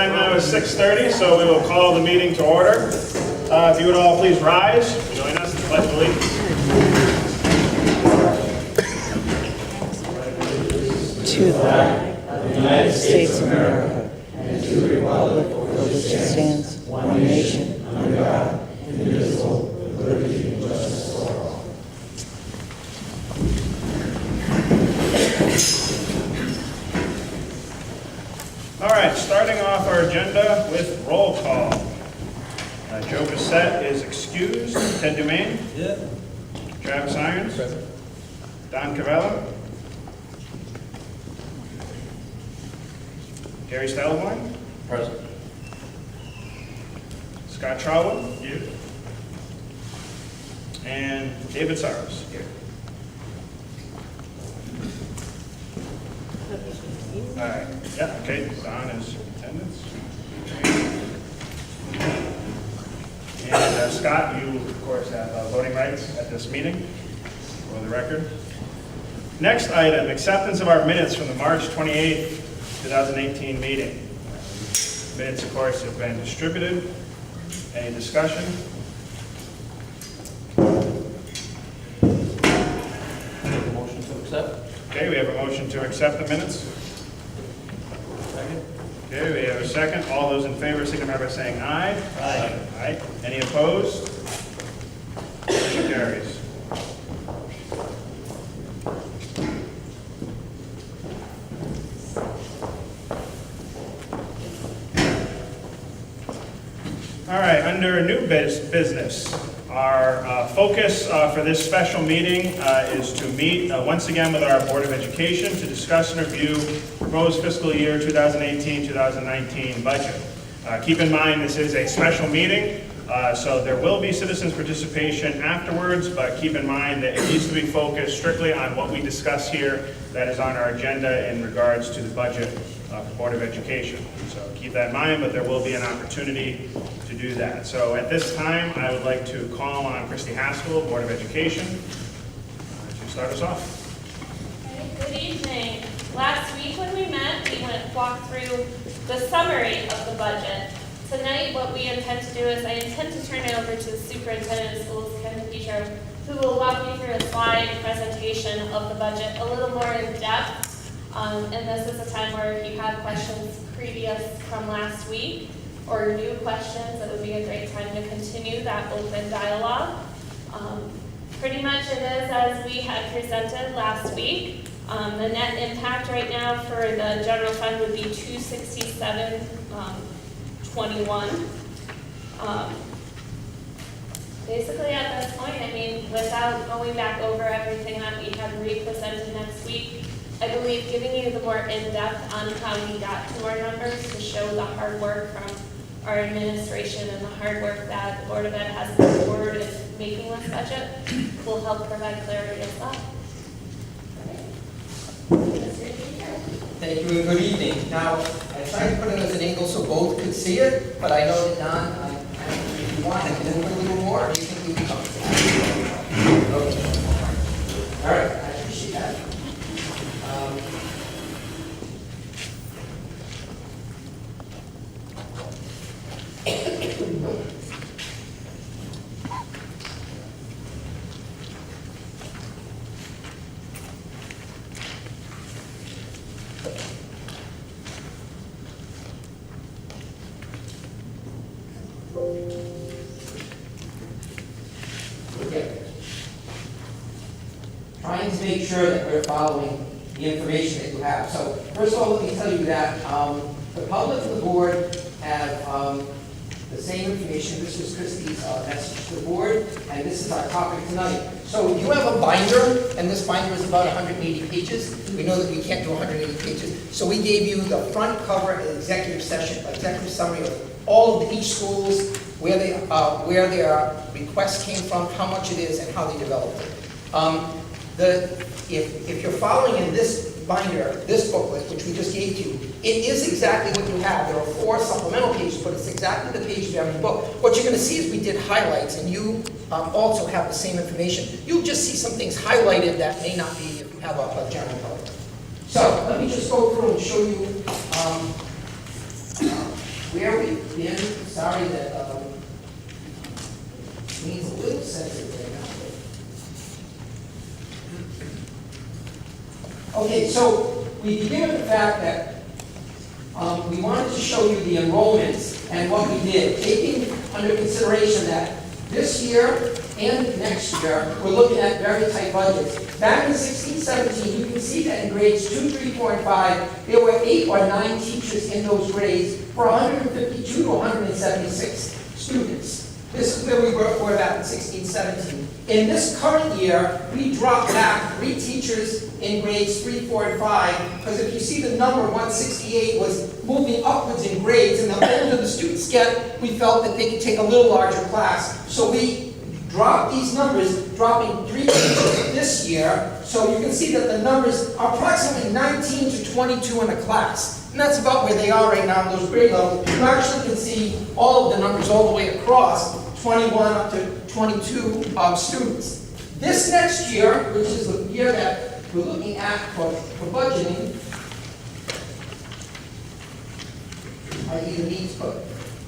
time now is 6:30, so we will call the meeting to order. If you would all please rise, join us in the Pledge of Allegiance. To the flag of the United States of America and to the republic for which it stands, one nation, under God, indivisible, with liberty and justice for all. All right, starting off our agenda with roll call. Joe Bissett is excused. Ted Dumaine? Yeah. Travis Irons? Present. Don Cavella? Gary Stelborn? Present. Scott Charwood? Here. And David Saros? Here. All right, yeah, okay, Don is in attendance. And Scott, you, of course, have voting rights at this meeting, for the record. Next item, acceptance of our minutes from the March 28th, 2018 meeting. Minutes, of course, have been distributed. Any discussion? Make a motion to accept. Okay, we have a motion to accept the minutes. Second. Okay, we have a second. All those in favor signify by saying aye. Aye. Aye. Any opposed? Motion carries. All right, under new business, our focus for this special meeting is to meet once again with our Board of Education to discuss and review proposed fiscal year 2018-2019 budget. Keep in mind this is a special meeting, so there will be citizens' participation afterwards, but keep in mind that it needs to be focused strictly on what we discuss here that is on our agenda in regards to the budget for Board of Education. So keep that in mind, but there will be an opportunity to do that. So at this time, I would like to call on Christy Haskell, Board of Education, to start us off. Okay, good evening. Last week when we met, we walked through the summary of the budget. Tonight, what we intend to do is I intend to turn it over to the Superintendent of Schools, Kenneth Di Pietro, who will walk you through a slide presentation of the budget a little more in depth. And this is a time where if you have questions previous from last week or new questions, it would be a great time to continue that open dialogue. Pretty much it is as we had presented last week. The net impact right now for the general fund would be $267.21. Basically at this point, I mean, without going back over everything that we have re-presented next week, I believe giving you the more in-depth on how we got to our numbers to show the hard work from our administration and the hard work that the Board of Ed has put forward in making this budget will help provide clarity as well. Thank you and good evening. Now, I tried to put it as an angle so both could see it, but I know that Don, if you want, I can move it a little more, or do you think we can come? Okay. All right, I appreciate that. Okay. Trying to make sure that we're following the information that you have. So first of all, let me tell you that the public and the board have the same information. This is Christie's message to the board, and this is our topic tonight. So you have a binder, and this binder is about 180 pages. We know that we can't do 180 pages. So we gave you the front cover and executive summary of all of each schools, where their requests came from, how much it is, and how they developed it. If you're following in this binder, this booklet, which we just gave to you, it is exactly what you have. There are 4 supplemental pages, but it's exactly the pages you have in the book. What you're going to see is we did highlights, and you also have the same information. You'll just see some things highlighted that may not be if you have a general color. So let me just go through and show you been, sorry that, needs a little sensitive right now. Okay, so we begin with the fact that we wanted to show you the enrollments and what we did, taking under consideration that this year and next year, we're looking at very tight budgets. Back in 16-17, you can see that in grades 2, 3, 4, and 5, there were 8 or 9 teachers in those grades for 152 to 176 students. This is where we were back in 16-17. In this current year, we dropped back 3 teachers in grades 3, 4, and 5, because if you see the number 168 was moving upwards in grades, and the older the students get, we felt that they could take a little larger class. So we dropped these numbers, dropping 3 teachers this year. So you can see that the numbers are approximately 19 to 22 in a class. And that's about where they are right now in those grade levels. You actually can see all of the numbers all the way across, 21 up to 22 students. This next year, which is the year that we're looking at for budgeting, I either need to put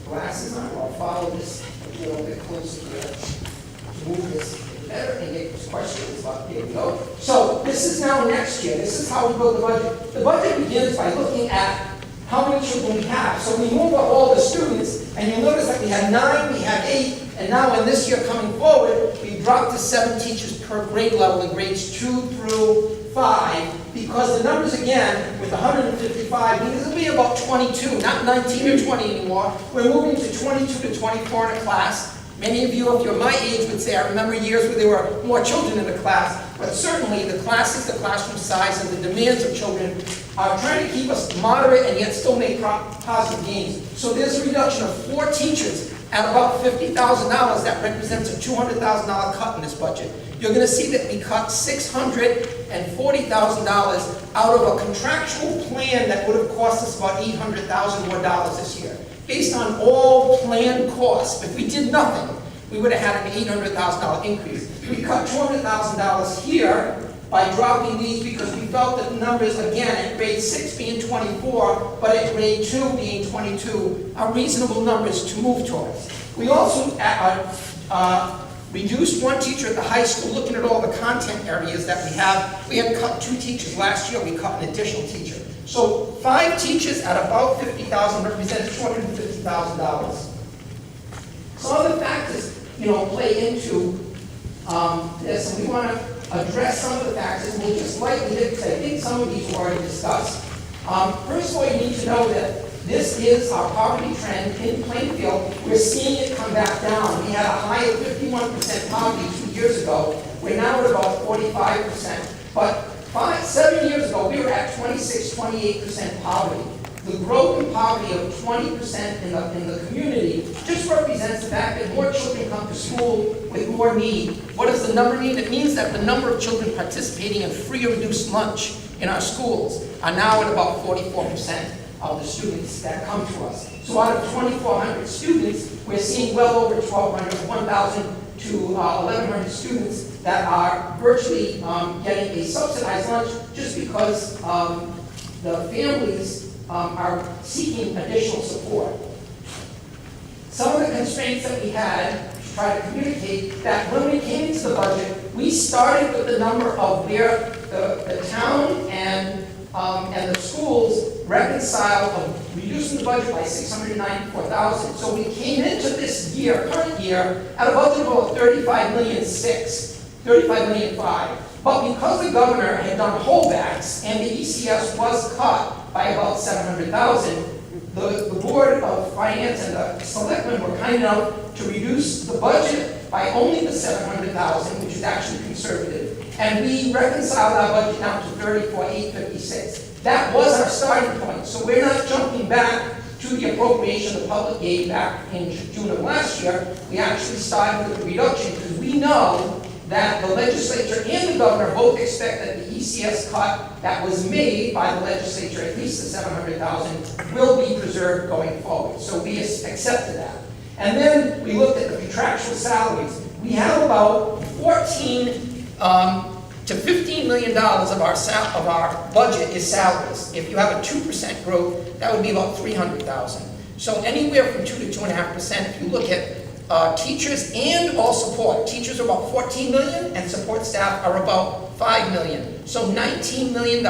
glasses on or I'll follow this a little bit closer here to move this better and get these questions up. Here we go. So this is now next year. This is how we build the budget. The budget begins by looking at how many children we have. So we move up all the students, and you'll notice that we had 9, we had 8, and now in this year coming forward, we dropped to 7 teachers per grade level in grades 2 through 5, because the numbers again, with 155, means it'll be about 22, not 19 or 20 anymore. We're moving to 22 to 24 in a class. Many of you, if you're my age, would say, I remember years where there were more children in the class, but certainly the classes, the classroom size, and the demands of children are trying to keep us moderate and yet still make positive gains. So there's a reduction of 4 teachers at about $50,000. That represents a $200,000 cut in this budget. You're going to see that we cut $640,000 out of a contractual plan that would have cost us about $800,000 more this year. Based on all planned costs, if we did nothing, we would have had an $800,000 increase. We cut $200,000 here by dropping these because we felt that the numbers, again, at grade 6 being 24, but at grade 2 being 22, are reasonable numbers to move towards. We also reduced 1 teacher at the high school, looking at all the content areas that we have. We had cut 2 teachers last year, we cut an additional teacher. So 5 teachers at about $50,000 represents $250,000. Some of the factors, play into this, and we want to address some of the factors, and we'll just lightly hit, because I think some of these were already discussed. First of all, you need to know that this is our poverty trend in Plainfield. We're seeing it come back down. We had a high of 51% poverty 2 years ago. We're now at about 45%. But 7 years ago, we were at 26, 28% poverty. The growth in poverty of 20% in the community just represents the fact that more children come to school with more need. What does the number mean? It means that the number of children participating in free or reduced lunch in our schools are now at about 44% of the students that come to us. So out of 2,400 students, we're seeing well over 1,200, 1,000 to 1,100 students that are virtually getting a subsidized lunch just because the families are seeking additional support. Some of the constraints that we had to try to communicate that when we came into the budget, we started with the number of where the town and the schools reconciled of reducing the budget by $694,000. So we came into this year, current year, at a budget of about $35.5 million. But because the governor had done holdbacks and the ECS was cut by about $700,000, the Board of Finance and the Selectmen were kind enough to reduce the budget by only the $700,000, which is actually conservative. And we reconciled our budget down to $34,856. That was our starting point. So we're not jumping back to the appropriation the public gave back in June of last year. We actually started with a reduction because we know that the legislature and the governor both expect that the ECS cut that was made by the legislature, at least the $700,000, will be preserved going forward. So we accepted that. And then we looked at the contractual salaries. We have about $14 to $15 million of our budget is salaries. If you have a 2% growth, that would be about $300,000. So anywhere from 2 to 2.5%. If you look at teachers and all support, teachers are about 14 million and support staff are about 5 million. So $19 million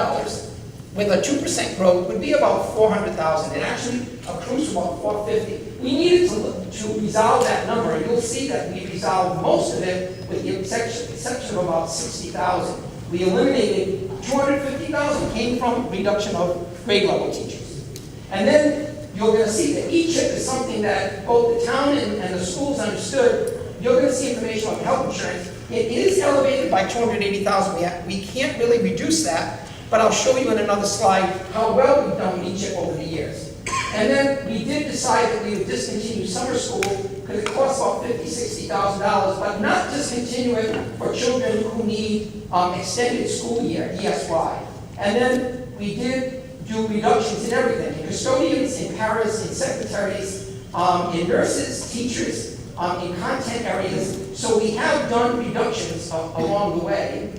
with a 2% growth would be about 400,000. It actually accrues to about 450. We needed to resolve that number, and you'll see that we resolved most of it with the exception of about 60,000. We eliminated 250,000 came from reduction of grade level teachers. And then you're going to see that E-CHIP is something that both the town and the schools understood. You're going to see information on health insurance. It is elevated by 280,000. We can't really reduce that, but I'll show you in another slide how well we've done with E-CHIP over the years. And then we did decide that we would discontinue summer school because it costs about $50,000, $60,000, but not discontinue it for children who need extended school year, ESY. And then we did do reductions in everything, in custodians, in paras, in secretaries, in nurses, teachers, in content areas. So we have done reductions along the way,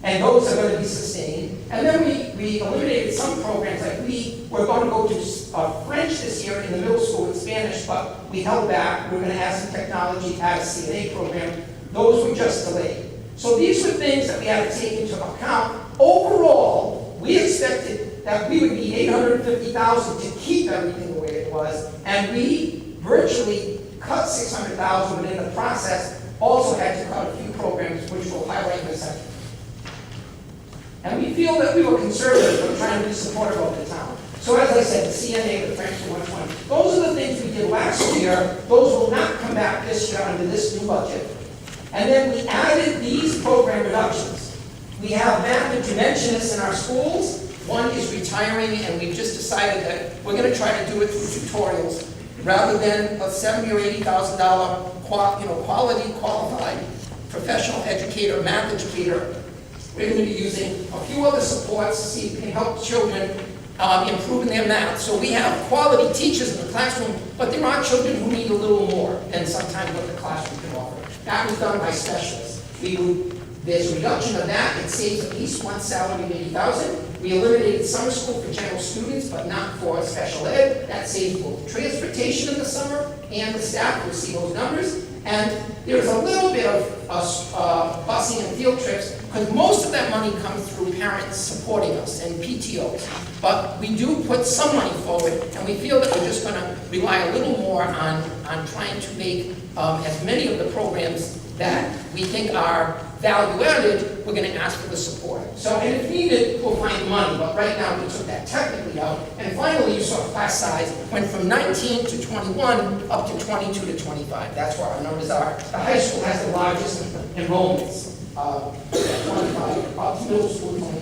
and those are going to be sustained. And then we eliminated some programs, like we were going to go to French this year in the middle school and Spanish, but we held back. We're going to add some technology, add a CNA program. Those were just delayed. So these were things that we had to take into account. Overall, we expected that we would need $850,000 to keep everything the way it was, and we virtually cut $600,000, but in the process also had to cut a few programs, which we'll highlight in a second. And we feel that we were conservative when trying to be supportive of the town. So as I said, the CNA, the French 120, those are the things we did last year. Those will not come back this year under this new budget. And then we added these program reductions. We have math and dimensionists in our schools. One is retiring, and we've just decided that we're going to try to do it through tutorials rather than a $70,000 or $80,000 quality qualified professional educator, math educator. We're going to be using a few other supports to see if we can help children improve in their math. So we have quality teachers in the classroom, but there are children who need a little more than sometimes what the classroom can offer. That was done by specialists. There's a reduction of that. It saves at least one salary of $80,000. We eliminated summer school for general students, but not for special ed. That saves both transportation in the summer, and the staff will see those numbers. And there's a little bit of busing and field trips, because most of that money comes through parents supporting us and PTOs. But we do put some money forward, and we feel that we're just going to rely a little more on trying to make as many of the programs that we think are value added, we're going to ask for the support. So, and if needed, we'll find money, but right now we took that technically out. And finally, you saw class size went from 19 to 21 up to 22 to 25. That's where our numbers are. The high school has the largest enrollments, 25, up to middle school is only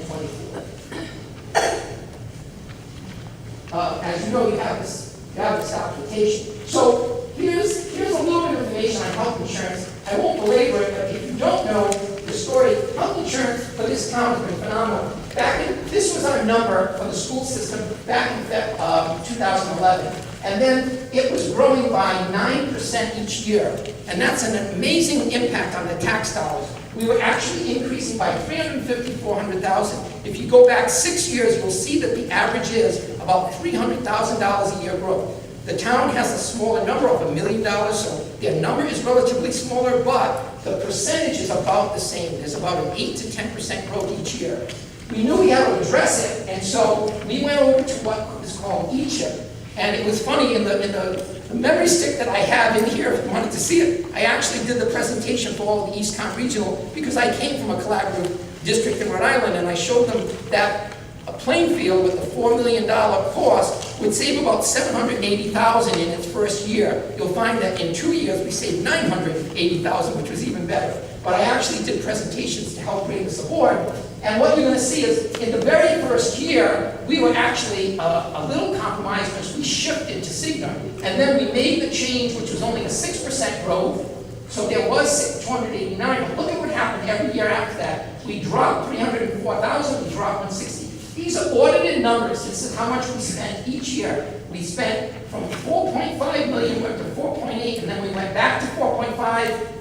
24. As you know, you have this documentation. So here's a little bit of information on health insurance. I won't belabor it, but if you don't know the story, health insurance for this town has been phenomenal. This was our number for the school system back in 2011. And then it was growing by 9% each year. And that's an amazing impact on the tax dollars. We were actually increasing by $350,000, $400,000. If you go back 6 years, you'll see that the average is about $300,000 a year growth. The town has a smaller number of $1 million, so their number is relatively smaller, but the percentage is about the same. There's about an 8 to 10% growth each year. We knew we had to address it, and so we went over to what is called E-CHIP. And it was funny, in the memory stick that I have in here, if you wanted to see it, I actually did the presentation for all of the East County Regional because I came from a collaborative district in Rhode Island, and I showed them that a Plainfield with a $4 million cost would save about $780,000 in its first year. You'll find that in 2 years we saved $980,000, which was even better. But I actually did presentations to help bring this aboard. And what you're going to see is, in the very first year, we were actually a little compromised because we shifted to Cigna. And then we made the change, which was only a 6% growth. So there was 289. But look at what happened every year after that. We dropped 304,000, we dropped 160. These are audited numbers. This is how much we spent each year. We spent from 4.5 million, went to 4.8, and then we went back to 4.5,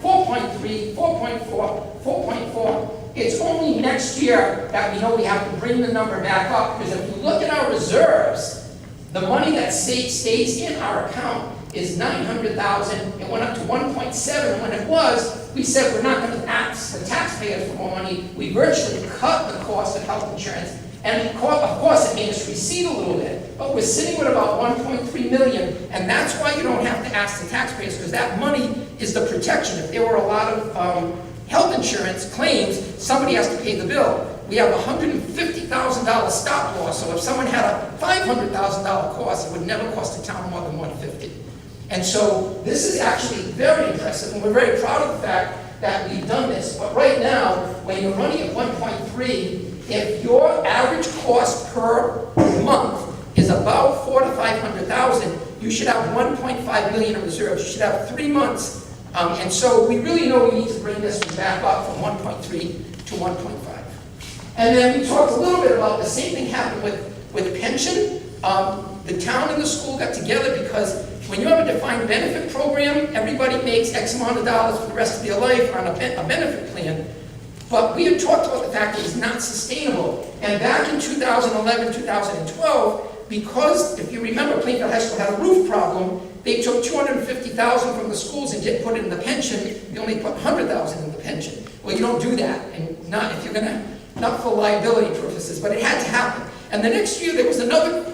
4.3, 4.4, 4.4. It's only next year that we know we have to bring the number back up, because if you look at our reserves, The money that stays in our account is $900,000. It went up to 1.7, and when it was, we said we're not going to ask the taxpayers for more money. We virtually cut the cost of health insurance, and of course it made us recede a little bit, but we're sitting with about 1.3 million, and that's why you don't have to ask the taxpayers, because that money is the protection. If there were a lot of health insurance claims, somebody has to pay the bill. We have a $150,000 stop loss, so if someone had a $500,000 cost, it would never cost the town more than $150,000. And so this is actually very impressive, and we're very proud of the fact that we've done this. But right now, when you're running at 1.3, if your average cost per month is about $400,000 to $500,000, you should have 1.5 million in reserves. You should have 3 months. And so we really know we need to bring this back up from 1.3 to 1.5. And then we talked a little bit about the same thing happened with pension. The town and the school got together because when you have a defined benefit program, everybody makes X amount of dollars for the rest of their life on a benefit plan. But we had talked about the fact that it's not sustainable. And back in 2011, 2012, because if you remember, Plainfield High School had a roof problem, they took $250,000 from the schools and didn't put it in the pension. You only put $100,000 in the pension. Well, you don't do that, and not if you're gonna, not for liability purposes, but it had to happen. And the next year there was another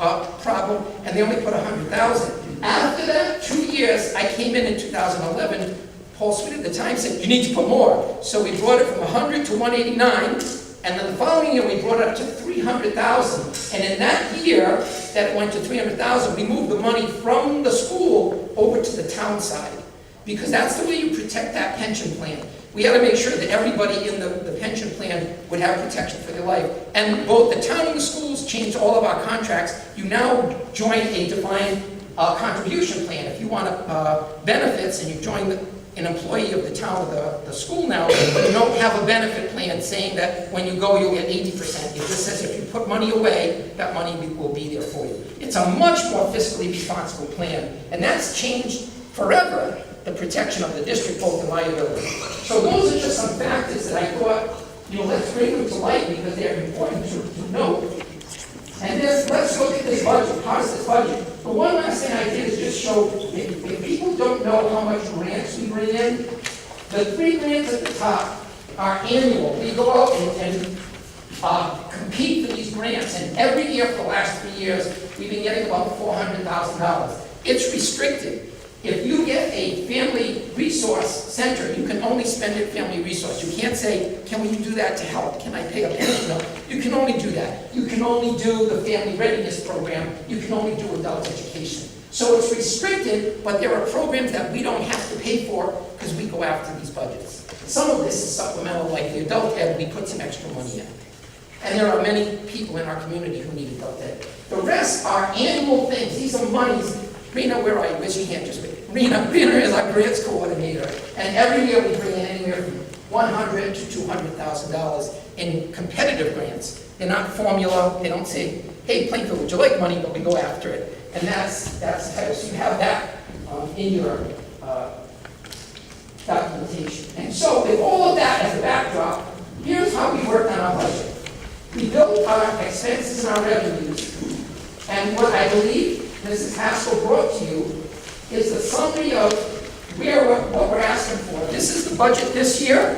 problem, and they only put $100,000. After that, 2 years, I came in 2011. Paul Sweet at the time said, you need to put more. So we brought it from 100 to 189, and then the following year we brought it up to 300,000. And in that year that it went to 300,000, we moved the money from the school over to the town side, because that's the way you protect that pension plan. We had to make sure that everybody in the pension plan would have protection for their life. And both the town and the schools changed all of our contracts. You now join a defined contribution plan. If you want benefits and you join an employee of the town or the school now, you don't have a benefit plan saying that when you go you'll get 80%. It just says if you put money away, that money will be there for you. It's a much more fiscally responsible plan, and that's changed forever the protection of the district, both in liability. So those are just some factors that I thought, let's bring them to light because they're important to note. And then let's look at this budget. How does this budget? The one last thing I did is just show, if people don't know how much grants we bring in, the 3 grants at the top are annual. We go out and compete for these grants, and every year for the last 3 years, we've been getting about $400,000. It's restricted. If you get a family resource center, you can only spend it family resource. You can't say, can we do that to help? Can I pay a pension? No, you can only do that. You can only do the family readiness program. You can only do adult education. So it's restricted, but there are programs that we don't have to pay for because we go after these budgets. Some of this is supplemental, like the adult ed, we put some extra money in. And there are many people in our community who need adult ed. The rest are annual things. These are monies. Rena, where are you? Where's your hand? Just wait. Rena is our grants coordinator. And every year we bring in anywhere from $100,000 to $200,000 in competitive grants. They're not formula. They don't say, hey, Plainfield, would you like money? But we go after it. And that's the type. So you have that in your documentation. And so with all of that as a backdrop, here's how we worked on our budget. We built our expenses and our revenues. And what I believe Mrs. Haskell brought to you is the summary of what we're asking for. This is the budget this year,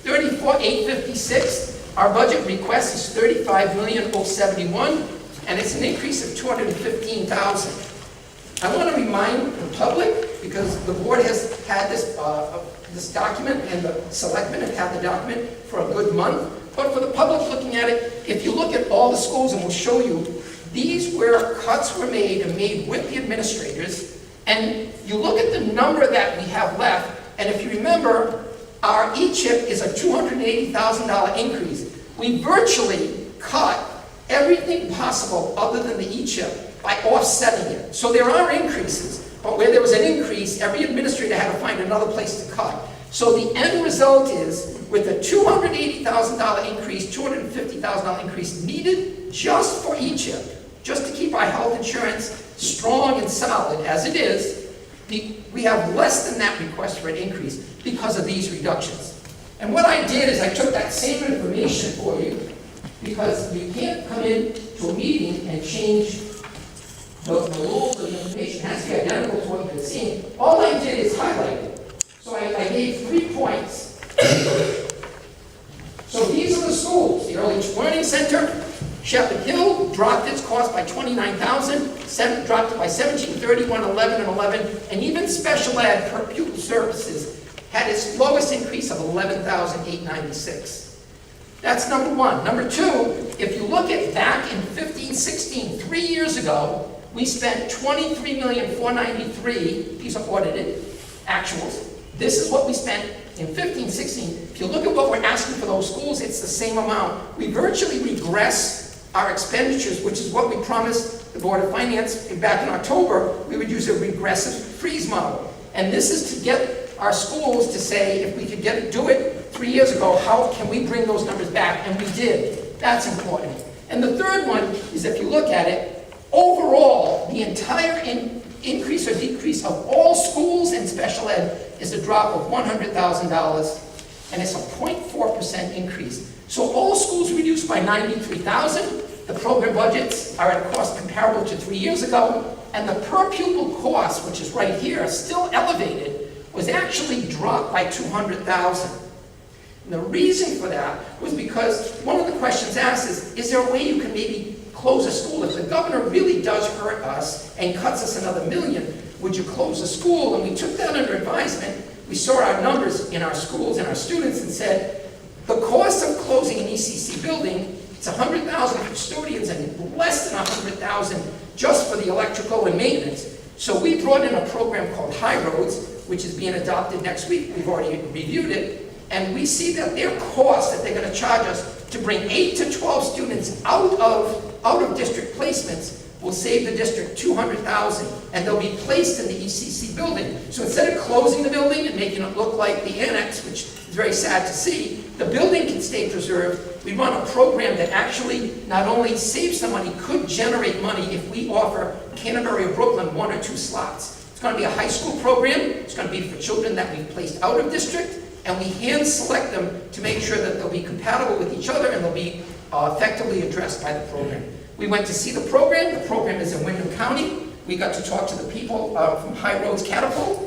$34,856. Our budget request is $35,071,071, and it's an increase of $215,000. I want to remind the public, because the board has had this document, and the selectmen have had the document for a good month. But for the public looking at it, if you look at all the schools, and we'll show you, these where cuts were made and made with the administrators, and you look at the number that we have left, and if you remember, our E-chip is a $280,000 increase. We virtually cut everything possible other than the E-chip by offsetting it. So there are increases, but where there was an increase, every administrator had to find another place to cut. So the end result is, with a $280,000 increase, $250,000 increase needed just for E-chip, just to keep our health insurance strong and solid as it is, we have less than that request for an increase because of these reductions. And what I did is I took that same information for you, because you can't come in to a meeting and change the rules of the information has to be identical to what you've been seeing. All I did is highlight it. So I gave 3 points. So these are the schools. The Early Learning Center, Shepherd Hill dropped its cost by $29,000, dropped it by $1,730, 11, and 11, and even special ed per pupil services had its lowest increase of $11,896. That's number one. Number two, if you look at back in 15-16, 3 years ago, we spent $23,493,000. These are audited actuals. This is what we spent in 15-16. If you look at what we're asking for those schools, it's the same amount. We virtually regress our expenditures, which is what we promised the Board of Finance back in October. We would use a regressive freeze model. And this is to get our schools to say, if we could do it 3 years ago, how can we bring those numbers back? And we did. That's important. And the third one is, if you look at it, overall, the entire increase or decrease of all schools and special ed is a drop of $100,000, and it's a 0.4% increase. So all schools reduced by $93,000. The program budgets are at a cost comparable to 3 years ago, and the per pupil cost, which is right here, still elevated, was actually dropped by $200,000. And the reason for that was because one of the questions asked is there a way you can maybe close a school? If the governor really does hurt us and cuts us another $1 million, would you close a school? And we took that under advisement. We saw our numbers in our schools and our students and said, the cost of closing an ECC building, it's $100,000 for custodians and less than $100,000 just for the electrical and maintenance. So we brought in a program called High Roads, which is being adopted next week. We've already reviewed it. And we see that their cost that they're going to charge us to bring 8 to 12 students out of district placements will save the district $200,000, and they'll be placed in the ECC building. So instead of closing the building and making it look like the annex, which is very sad to see, the building can stay preserved. We run a program that actually not only saves the money, could generate money if we offer Canterbury or Brooklyn 1 or 2 slots. It's going to be a high school program. It's going to be for children that we've placed out of district, and we hand select them to make sure that they'll be compatible with each other and they'll be effectively addressed by the program. We went to see the program. The program is in Wyndham County. We got to talk to the people from High Roads Catapult.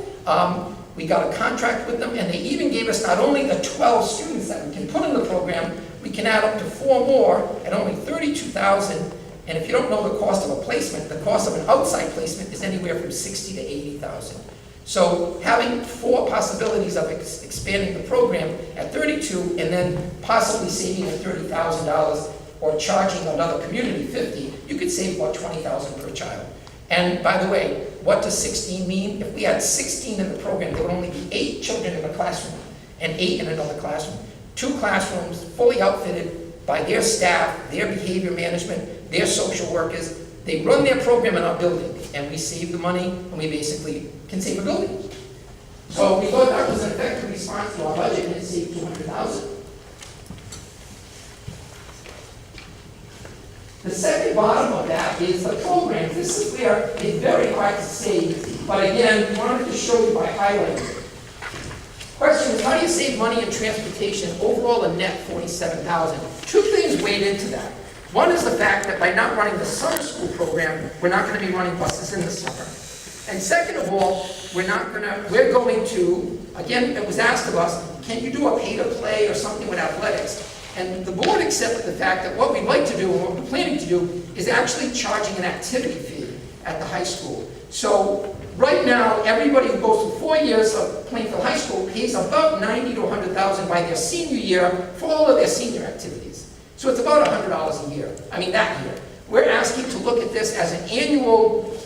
We got a contract with them, and they even gave us not only the 12 students that we can put in the program, we can add up to 4 more at only $32,000. And if you don't know the cost of a placement, the cost of an outside placement is anywhere from $60,000 to $80,000. So having 4 possibilities of expanding the program at 32 and then possibly saving the $30,000 or charging another community $50, you could save about $20,000 per child. And by the way, what does 16 mean? If we had 16 in the program, there would only be 8 children in a classroom and 8 in another classroom. 2 classrooms fully outfitted by their staff, their behavior management, their social workers. They run their program in our building, and we save the money, and we basically can save a building. So we thought that was an effective response to our budget, and it saved $200,000. The second bottom of that is the programs. This is where it's very hard to say, but again, we wanted to show you by highlighting. Question is, how do you save money in transportation? Overall, a net $47,000. 2 things weighed into that. One is the fact that by not running the summer school program, we're not going to be running buses in the summer. And second of all, we're going to, again, it was asked of us, can you do a pay-to-play or something with athletics? And the board accepted the fact that what we'd like to do, and what we're planning to do, is actually charging an activity fee at the high school. So right now, everybody who goes through 4 years of Plainfield High School pays about $90,000 to $100,000 by their senior year for all of their senior activities. So it's about $100 a year. I mean, that year. We're asking to look at this as an annual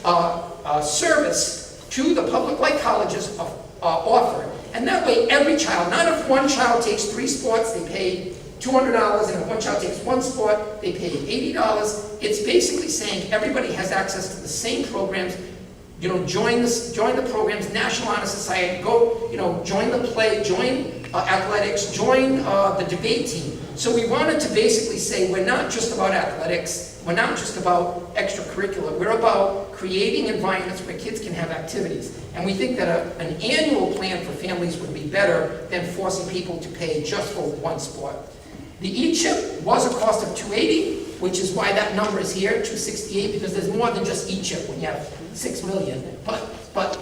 service to the public like colleges offer. And that way, every child, not if one child takes 3 sports, they pay $200, and if one child takes 1 sport, they pay $80. It's basically saying everybody has access to the same programs. You know, join the programs, National Honor Society, go, you know, join the play, join athletics, join the debate team. So we wanted to basically say we're not just about athletics, we're not just about extracurricular, we're about creating environments where kids can have activities. And we think that an annual plan for families would be better than forcing people to pay just for 1 sport. The e-chip was a cost of $280. which is why that number is here, 268, because there's more than just E-chip when you have 6 million. But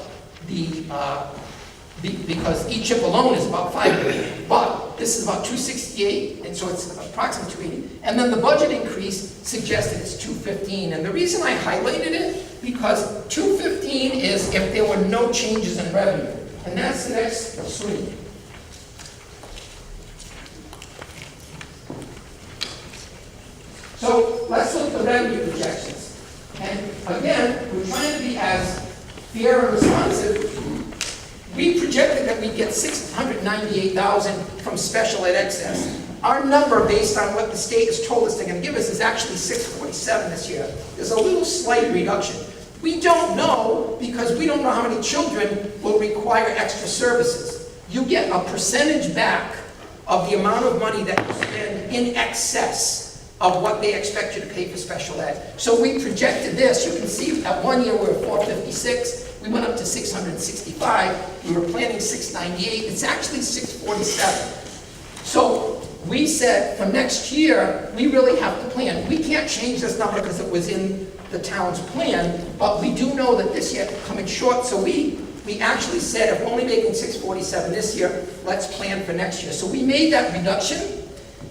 because E-chip alone is about 5 million. But this is about 268, and so it's approximately 280. And then the budget increase suggested it's 215. And the reason I highlighted it, because 215 is if there were no changes in revenue. And that's the next screen. So let's look at the revenue projections. And again, we're trying to be as fair and responsive. We projected that we'd get 698,000 from special ed excess. Our number, based on what the state has told us they're going to give us, is actually 647 this year. There's a little slight reduction. We don't know because we don't know how many children will require extra services. You get a percentage back of the amount of money that you spend in excess of what they expect you to pay for special ed. So we projected this. You can see at 1 year we were 456. We went up to 665. We were planning 698. It's actually 647. So we said for next year, we really have to plan. We can't change this number because it was in the town's plan, but we do know that this year it's coming short. So we actually said, if we're only making 647 this year, let's plan for next year. So we made that reduction.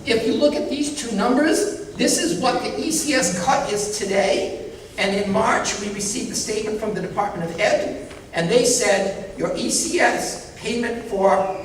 If you look at these two numbers, this is what the ECS cut is today. And in March, we received a statement from the Department of Ed, and they said your ECS payment for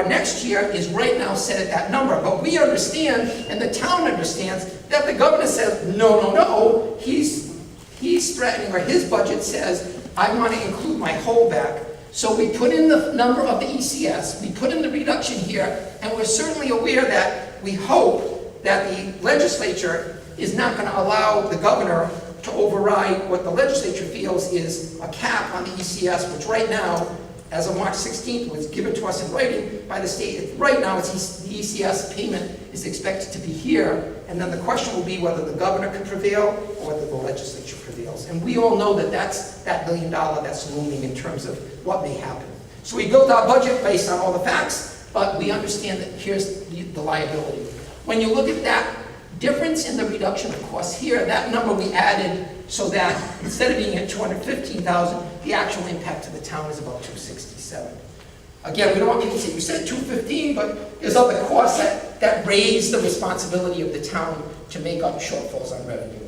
next year is right now set at that number. But we understand, and the town understands, that the governor says, no, he's threatening, or his budget says, I want to include my holdback. So we put in the number of the ECS, we put in the reduction here, and we're certainly aware that we hope that the legislature is not going to allow the governor to override what the legislature feels is a cap on the ECS, which right now, as of March 16th, was given to us in writing by the state. Right now, the ECS payment is expected to be here, and then the question will be whether the governor can prevail or whether the legislature prevails. And we all know that that's that $1 billion that's looming in terms of what may happen. So we built our budget based on all the facts, but we understand that here's the liability. When you look at that difference in the reduction of costs here, that number we added so that instead of being at 215,000, the actual impact to the town is about 267. Again, we don't want people to say, you said 215, but there's other costs that raise the responsibility of the town to make up shortfalls on revenue.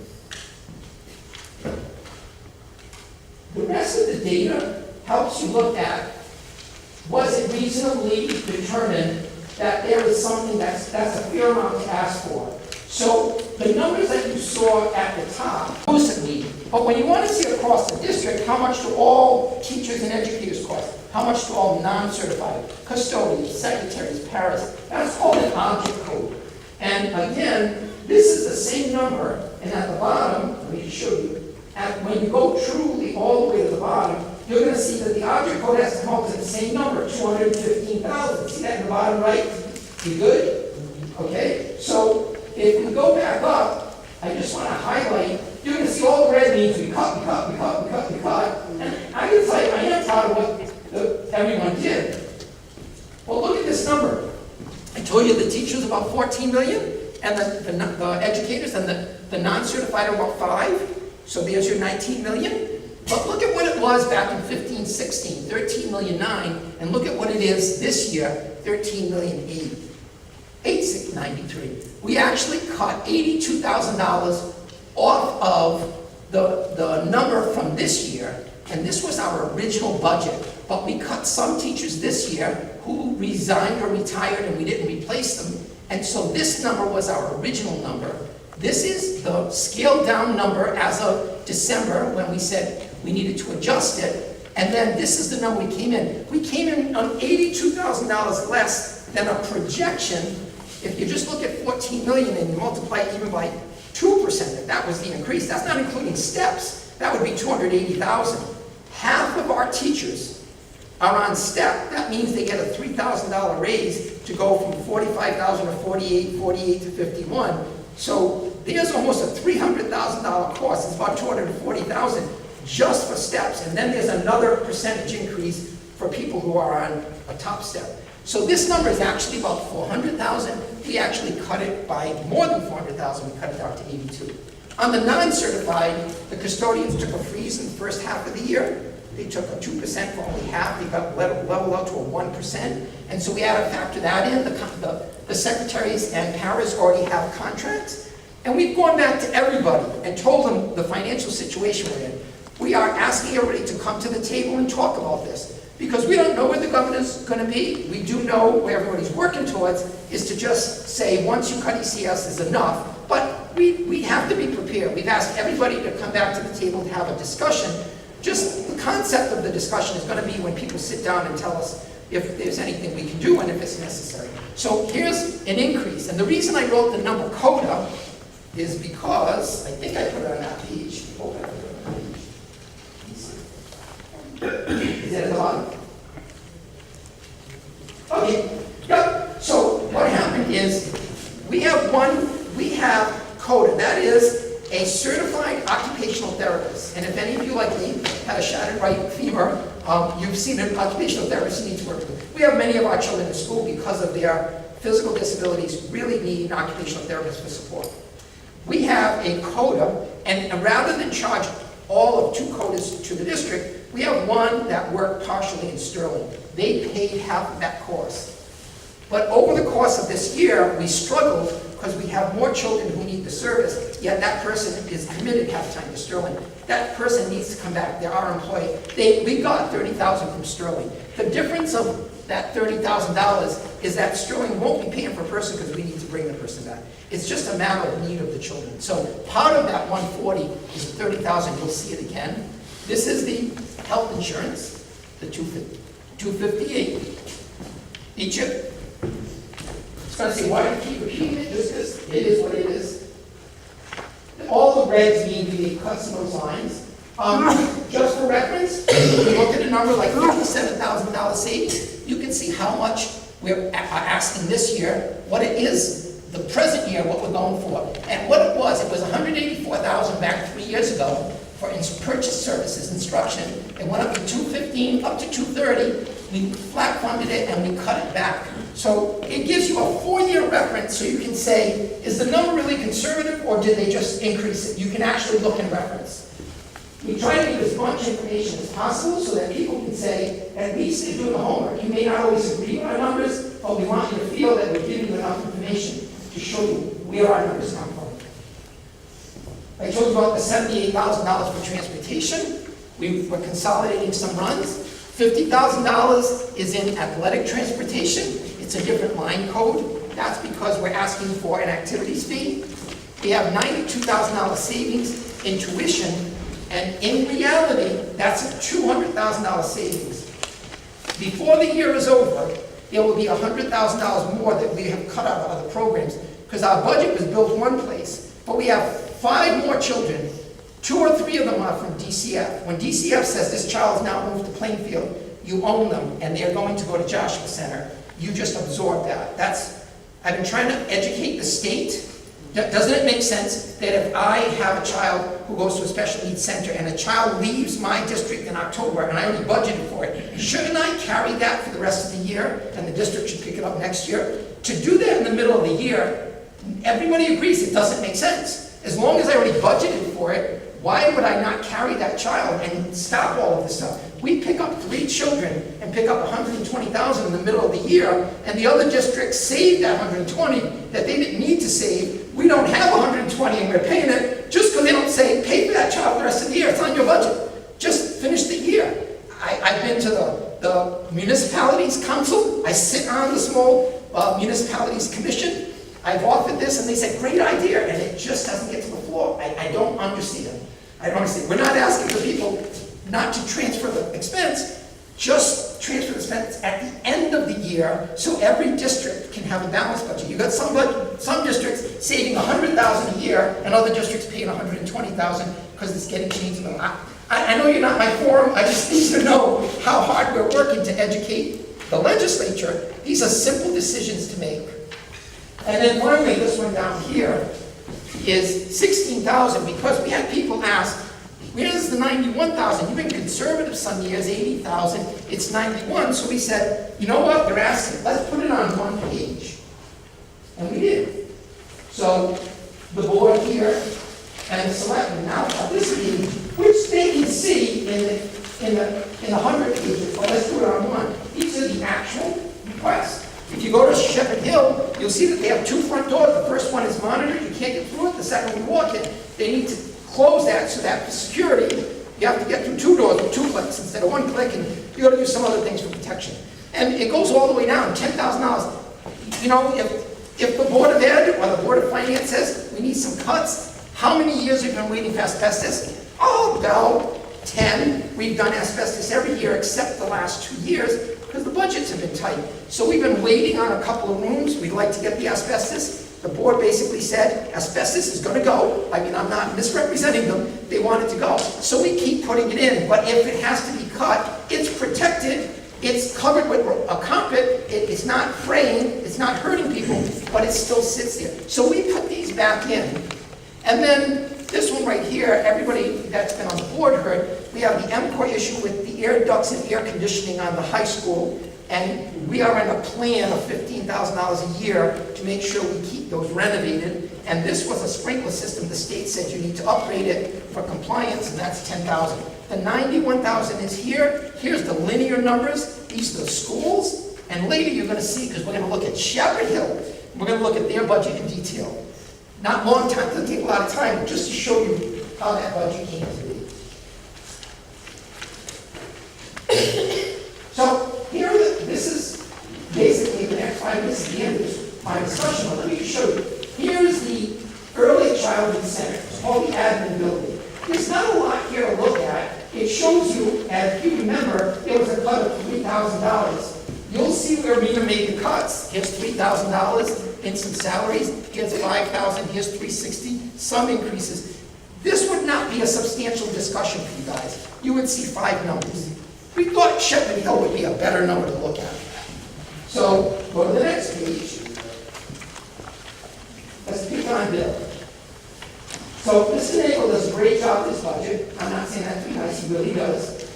The rest of the data helps you look at, was it reasonably determined that there is something that's a fair amount to ask for? So the numbers that you saw at the top, exclusively, but when you want to see across the district, how much do all teachers and educators cost? How much do all non-certified, custodians, secretaries, paras? That's called an object code. And again, this is the same number, and at the bottom, let me just show you, when you go truly all the way to the bottom, you're going to see that the object code has to come up to the same number, 215,000. See that in the bottom right? You good? Okay, so if we go back up, I just want to highlight, you're going to see all the red means we cut. And I can tell you, I am proud of what everyone did. Well, look at this number. I told you the teachers about 14 million, and the educators and the non-certified are about 5. So there's your 19 million. But look at what it was back in 15, 16, 13 million 9, and look at what it is this year, 13 million 8. 8693. We actually cut $82,000 off of the number from this year, and this was our original budget. But we cut some teachers this year who resigned or retired, and we didn't replace them. And so this number was our original number. This is the scaled down number as of December when we said we needed to adjust it. And then this is the number we came in. We came in on $82,000 less than a projection. If you just look at 14 million and you multiply it even by 2%, if that was the increase, that's not including steps, that would be 280,000. Half of our teachers are on step. That means they get a $3,000 raise to go from 45,000 to 48 to 51. So there's almost a $300,000 cost. It's about 240,000 just for steps. And then there's another percentage increase for people who are on a top step. So this number is actually about 400,000. We actually cut it by more than 400,000, we cut it down to 82. On the non-certified, the custodians took a freeze in the first half of the year. They took a 2% for only half, they got leveled out to a 1%. And so we had to factor that in. The secretaries and paras already have contracts. And we've gone back to everybody and told them the financial situation we're in. We are asking everybody to come to the table and talk about this. Because we don't know where the governor's gonna be. We do know where everybody's working towards is to just say, once you cut ECS is enough. But we have to be prepared. We've asked everybody to come back to the table to have a discussion. Just the concept of the discussion is gonna be when people sit down and tell us if there's anything we can do and if it's necessary. So here's an increase. And the reason I wrote the number CODA is because, I think I put it on that page. Oh, I put it on that page. Is that at the bottom? Okay, yep. So what happened is, we have CODA, that is a certified occupational therapist. And if any of you, like me, had a shattered right femur, you've seen an occupational therapist you need to work with. We have many of our children in school, because of their physical disabilities, really need an occupational therapist for support. We have a CODA, and rather than charge all of 2 CODAs to the district, we have one that worked partially in Sterling. They paid half of that course. But over the course of this year, we struggled because we have more children who need the service, yet that person is committed half-time to Sterling. That person needs to come back. They're our employee. We got $30,000 from Sterling. The difference of that $30,000 is that Sterling won't be paying for a person because we need to bring the person back. It's just a matter of need of the children. So part of that 140 is $30,000. You'll see it again. This is the health insurance, the 258. Each year. It's going to say, why do you keep repeating it? Just because it is what it is. All the reds mean we need cuts in those lines. Just for reference, if you look at a number like $57,000 savings, you can see how much we're asking this year, what it is, the present year, what we're going for. And what it was $184,000 back 3 years ago for purchase services, instruction. It went up to $215, up to $230. We flat funded it and we cut it back. So it gives you a 4-year reference, so you can say, is the number really conservative or did they just increase it? You can actually look and reference. We try to give as much information as possible so that people can say, at least they're doing the homework. You may not always agree with our numbers, but we want you to feel that we're giving you enough information to show you where our numbers come from. I told you about the $78,000 for transportation. We're consolidating some runs. $50,000 is in athletic transportation. It's a different line code. That's because we're asking for an activities fee. We have $92,000 savings in tuition, and in reality, that's a $200,000 savings. Before the year is over, there will be $100,000 more that we have cut out of other programs, because our budget was built one place, but we have 5 more children. 2 or 3 of them are from DCF. When DCF says this child is now moved to Plainfield, you own them, and they're going to go to Joshua Center. You just absorb that. I've been trying to educate the state. Doesn't it make sense that if I have a child who goes to a special needs center and a child leaves my district in October and I already budgeted for it, shouldn't I carry that for the rest of the year and the district should pick it up next year? To do that in the middle of the year, everybody agrees it doesn't make sense. As long as I already budgeted for it, why would I not carry that child and stop all of this stuff? We pick up 3 children and pick up $120,000 in the middle of the year, and the other districts save that $120 that they didn't need to save. We don't have $120 and we're paying it just because they don't say, pay for that child the rest of the year. It's on your budget. Just finish the year. I've been to the municipalities council. I sit on the small municipalities commission. I've offered this and they said, great idea, and it just doesn't get to the floor. I don't understand. I don't understand. We're not asking for people not to transfer the expense, just transfer the expense at the end of the year so every district can have a balanced budget. You've got some districts saving $100,000 a year and other districts paying $120,000 because it's getting changed. I know you're not my forum. I just need to know how hard we're working to educate the legislature. These are simple decisions to make. And then finally, this one down here is $16,000 because we had people ask, Where's the 91,000? You've been conservative some years, 80,000, it's 91. So we said, you know what, they're asking, let's put it on one page. And we did. So the board here and the selectmen now have this page, which they can see in the 100 pages, but let's do it on one. These are the actual requests. If you go to Shepherd Hill, you'll see that they have two front doors. The first one is monitored, you can't get through it. The second one, you walk in. They need to close that so that for security, you have to get through two doors with 2 clicks instead of 1 click, and you got to do some other things for protection. And it goes all the way down, $10,000. You know, if the Board of Ed or the Board of Finance says we need some cuts, how many years have you been waiting for asbestos? Oh, about 10. We've done asbestos every year except the last 2 years because the budgets have been tight. So we've been waiting on a couple of rooms. We'd like to get the asbestos. The board basically said asbestos is going to go. I mean, I'm not misrepresenting them. They want it to go. So we keep putting it in. But if it has to be cut, it's protected. It's covered with a carpet. It's not fraying. It's not hurting people, but it still sits there. So we put these back in. And then this one right here, everybody that's been on the board heard, we have the MCOR issue with the air ducts and air conditioning on the high school. And we are in a plan of $15,000 a year to make sure we keep those renovated. And this was a sprinkler system. The state said you need to upgrade it for compliance, and that's $10,000. The $91,000 is here. Here's the linear numbers. These are the schools. And later you're going to see, because we're going to look at Shepherd Hill, we're going to look at their budget in detail. Not long time, it doesn't take a lot of time, but just to show you how that budget came to be. So here, this is basically the next 5 minutes at the end of my discussion, but let me just show you. Here's the early childhood center. It's called the admin building. There's not a lot here to look at. It shows you, as you remember, there was a cut of $3,000. You'll see where we made the cuts. Here's $3,000 in some salaries. Here's $5,000. Here's $360. Some increases. This would not be a substantial discussion for you guys. You would see 5 numbers. We thought Shepherd Hill would be a better number to look at. So go to the next page. Let's pick on Bill. So Mr. Nagel does a great job with this budget. I'm not saying that to be nice, he really does.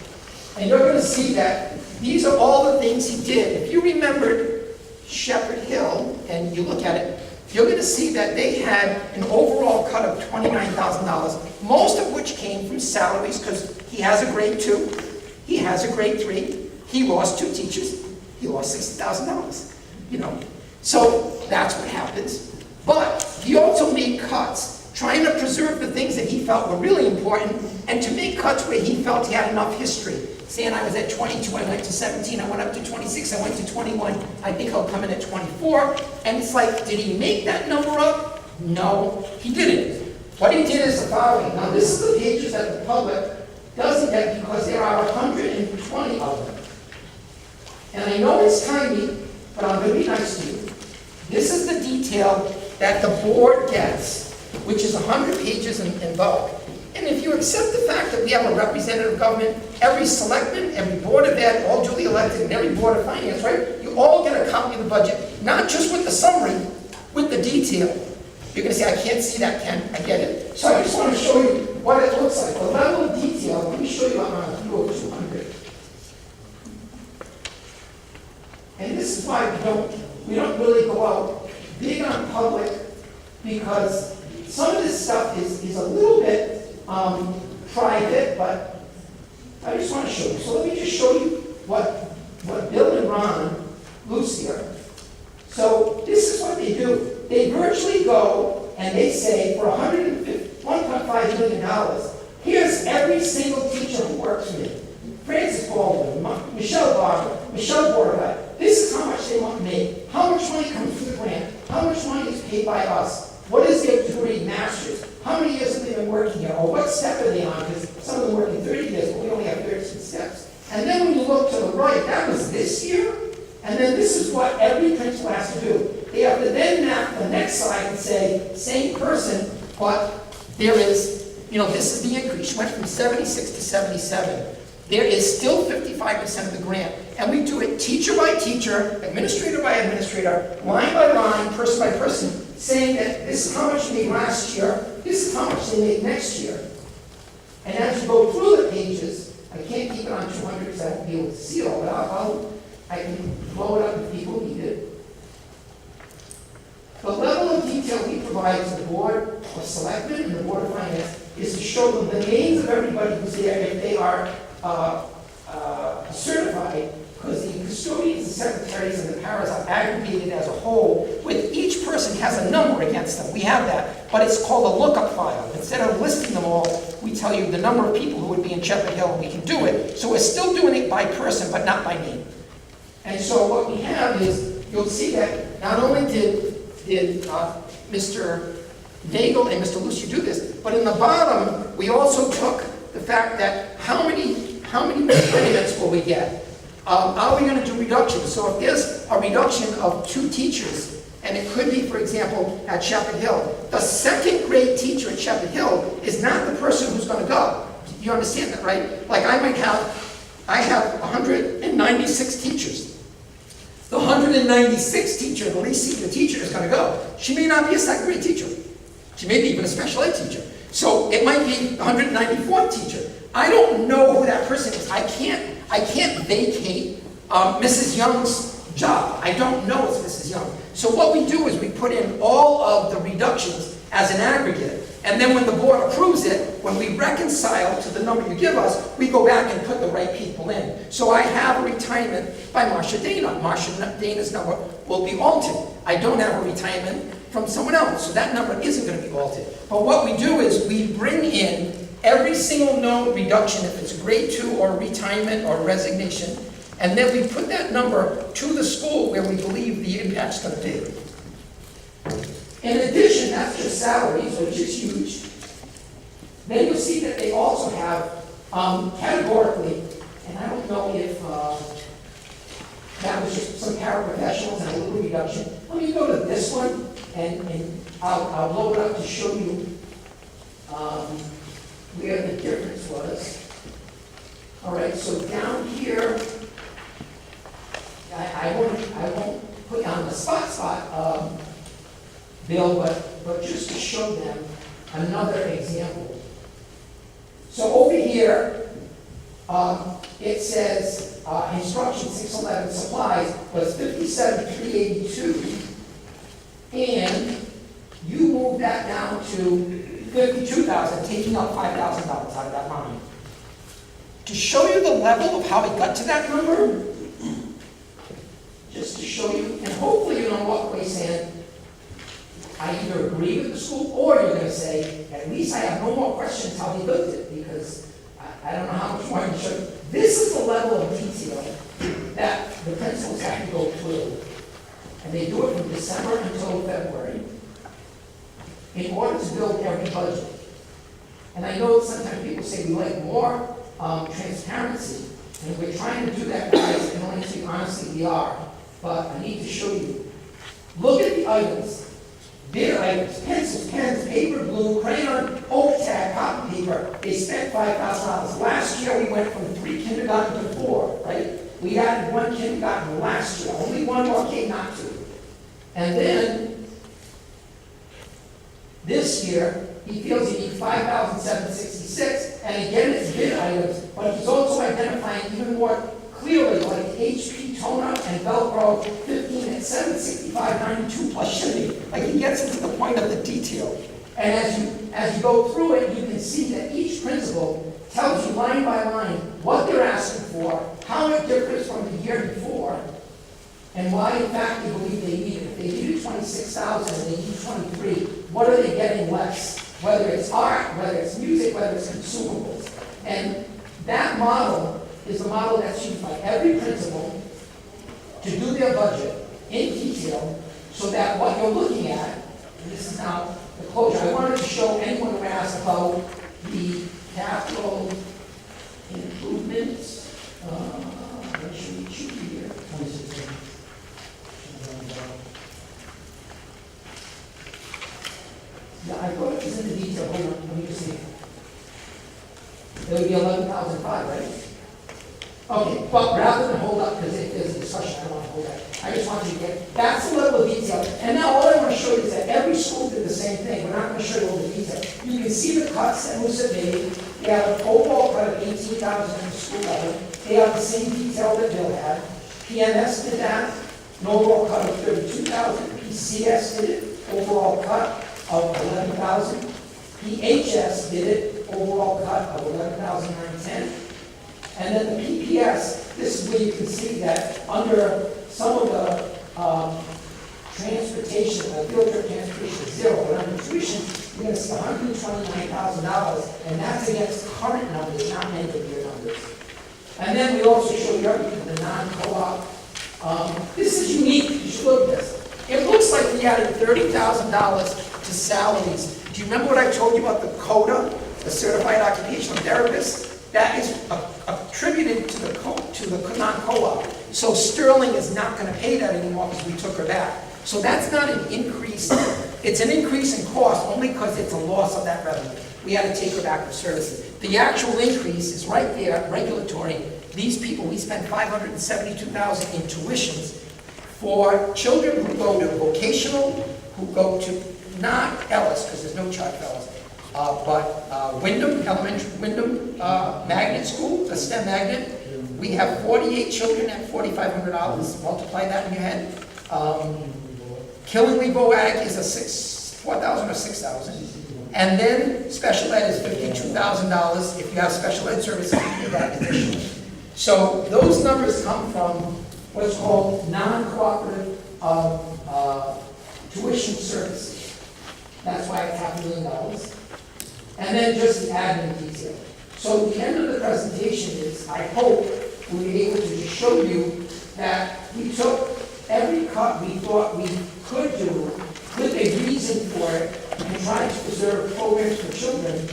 And you're going to see that these are all the things he did. If you remembered Shepherd Hill and you look at it, you're going to see that they had an overall cut of $29,000, most of which came from salaries because he has a grade 2, he has a grade 3, he lost 2 teachers, he lost $60,000, you know. So that's what happens. But he also made cuts, trying to preserve the things that he felt were really important and to make cuts where he felt he had enough history. Saying I was at 22, I went to 17, I went up to 26, I went to 21, I think I'll come in at 24. And it's like, did he make that number up? No, he didn't. What he did is the following. Now this is the pages that the public doesn't get because there are 120 of them. And I know it's tiny, but I'm going to be nice to you. This is the detail that the board gets, which is 100 pages in bulk. And if you accept the fact that we have a representative government, every selectman, every board of ed, all duly elected, and every board of finance, right? You all get a copy of the budget, not just with the summary, with the detail. You're going to say, I can't see that, Ken. I get it. So I just want to show you what it looks like. The level of detail, let me show you on a view of 200. And this is why we don't really go out big on public, because some of this stuff is a little bit private, but I just want to show you. So let me just show you what Bill and Ron loose here. So this is what they do. They virtually go and they say for $1.5 million, here's every single teacher who works for me. Francis Baldwin, Michelle Barber, Michelle Borgott. This is how much they want to make. How much money comes from the grant? How much money is paid by us? What is their degree, master's? How many years have they been working here? Or what step are they on? Because some of them working 30 years, but we only have 13 steps. And then when you look to the right, that was this year. And then this is what every principal has to do. They have to then map the next slide and say, same person, but there is, this is the increase. She went from 76 to 77. There is still 55% of the grant. And we do it teacher by teacher, administrator by administrator, line by line, person by person, saying that this is how much they made last year, this is how much they made next year. And as you go pages. I can't keep it on 200 because I won't be able to see it all, but I can blow it up if people need it. The level of detail we provide to the Board of Selectmen and the Board of Finance is to show them the names of everybody who's there if they are certified, because the custodians and secretaries and the paras are aggregated as a whole, with each person has a number against them. We have that, but it's called a lookup file. Instead of listing them all, we tell you the number of people who would be in Shepherd Hill, and we can do it. So we're still doing it by person, but not by name. And so what we have is, you'll see that not only did Mr. Nagel and Mr. Lucy do this, but in the bottom, we also took the fact that how many payments will we get? Are we going to do reductions? So if there's a reduction of 2 teachers, and it could be, for example, at Shepherd Hill, the second grade teacher at Shepherd Hill is not the person who's going to go. You understand that, right? Like I have 196 teachers. The 196th teacher, the least senior teacher, is going to go. She may not be a second grade teacher. She may be even a special ed teacher. So it might be the 194th teacher. I don't know who that person is. I can't vacate Mrs. Young's job. I don't know it's Mrs. Young. So what we do is we put in all of the reductions as an aggregate. And then when the board approves it, when we reconcile to the number you give us, we go back and put the right people in. So I have a retirement by Marcia Dana. Marcia Dana's number will be altered. I don't have a retirement from someone else, so that number isn't going to be altered. But what we do is we bring in every single known reduction, if it's grade 2 or retirement or resignation, and then we put that number to the school where we believe the impact's going to be. In addition, that's just salaries, which is huge. Then you'll see that they also have categorically, and I don't know if that was just some paraprofessionals and a little reduction. Let me go to this one, and I'll blow it up to show you where the difference was. All right, so down here, I won't put on the spot, Bill, but just to show them another example. So over here, it says instruction 611 supplies was 57,382, and you move that down to 52,000, taking out $5,000 out of that line. To show you the level of how we got to that number, just to show you, and hopefully you don't walk away saying, I either agree with the school, or you're going to say, at least I have no more questions how they built it, because I don't know how much more I can show you. This is the level of detail that the principals have to go through. And they do it from December until February in order to build every budget. And I know sometimes people say we like more transparency, and we're trying to do that, guys, and honestly, we are. But I need to show you. Look at the items. Their items, pencils, pens, paper, glue, crayon, oak tag, cotton paper. They spent $5,000. Last year we went from 3 kindergarten to 4, right? We added 1 kindergarten last year. Only 1 more came not to. And then this year he feels he needs $5,766. And again, it's bid items, but he's also identifying even more clearly, like HP toner and Velcro 15 at $765.92 plus shipping. Like he gets into the point of the detail. And as you go through it, you can see that each principal tells you line by line what they're asking for, how it differs from the year before, and why in fact they believe they need it. If they needed 26,000 and they need 23, what are they getting less? Whether it's art, whether it's music, whether it's consumables. And that model is the model that's used by every principal to do their budget in detail, so that what you're looking at, and this is now the closure, I wanted to show anyone who asked about the capital improvements. What should we choose here? Yeah, I thought it was in the detail. Hold on, let me just see. It would be 11,005, right? Okay, but rather than hold up, because if there's a discussion, I don't want to hold up. I just want you to get, that's the level of detail. And now all I want to show you is that every school did the same thing. We're not going to show you all the detail. You can see the cuts that was made. We have an overall cut of 18 $18,000 at the school level. They have the same detail that Bill had. PMS did that, an overall cut of $32,000. PCS did it, overall cut of $11,000. PHS did it, overall cut of $11,910. And then the PPS, this is where you can see that under some of the transportation, field trip transportation is zero, but under tuition, you're going to see $129,000, and that's against current numbers, not end of year numbers. And then we also show you everything, the non-co-op. This is unique, you should look at this. It looks like we added $30,000 to salaries. Do you remember what I told you about the CODA, the Certified Occupational Therapist? That is attributed to the non-co-op. So Sterling is not going to pay that anymore because we took her back. So that's not an increase. It's an increase in cost only because it's a loss of that revenue. We had to take her back for services. The actual increase is right there, regulatory. These people, we spent $572,000 in tuitions for children who go to vocational, who go to not Ellis, because there's no charge for Ellis, but Wyndham Magnet School, the STEM Magnet. We have 48 children at $4,500. Multiply that in your head. Killingly Boag is a $4,000 or $6,000. And then special ed is $52,000. If you have special ed services, you pay that additionally. So those numbers come from what's called non-cooperative tuition services. That's why it's $500,000. And then just the admin detail. So the end of the presentation is, I hope we'll be able to just show you that we took every cut we thought we could do, with a reason for it, and tried to preserve programs for children.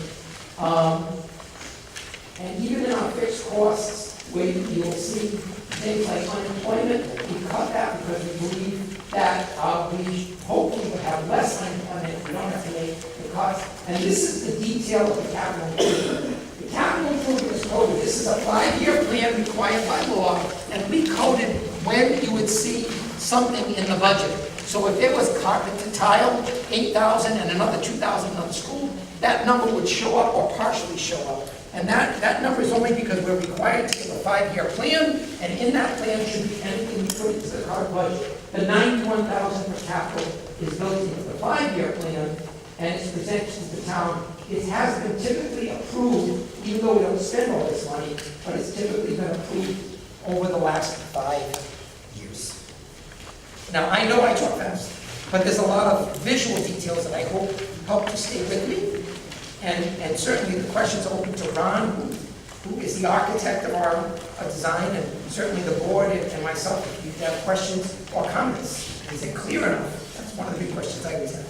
And even in our fixed costs, where you'll see things like unemployment, we cut that because we believe that we hopefully will have less unemployment. We don't have to make the cuts. And this is the detail of the capital improvement. The capital improvement is coded. This is a 5-year plan required by law, and we coded when you would see something in the budget. So if there was carpet to tile, $8,000 and another $2,000 on the school, that number would show up or partially show up. And that number is only because we're required to give a 5-year plan, and in that plan should be anything we put into the current budget. The $91,000 for capital is built into the 5-year plan, and it's presented to the town. It has been typically approved, even though we don't spend all this money, but it's typically been approved over the last 5 years. Now, I know I talk fast, but there's a lot of visual details that I hope help to stay with me. And certainly the questions are open to Ron, who is the architect of our design, and certainly the board and myself, if you have questions or comments. Is it clear enough? That's one of the big questions I always have.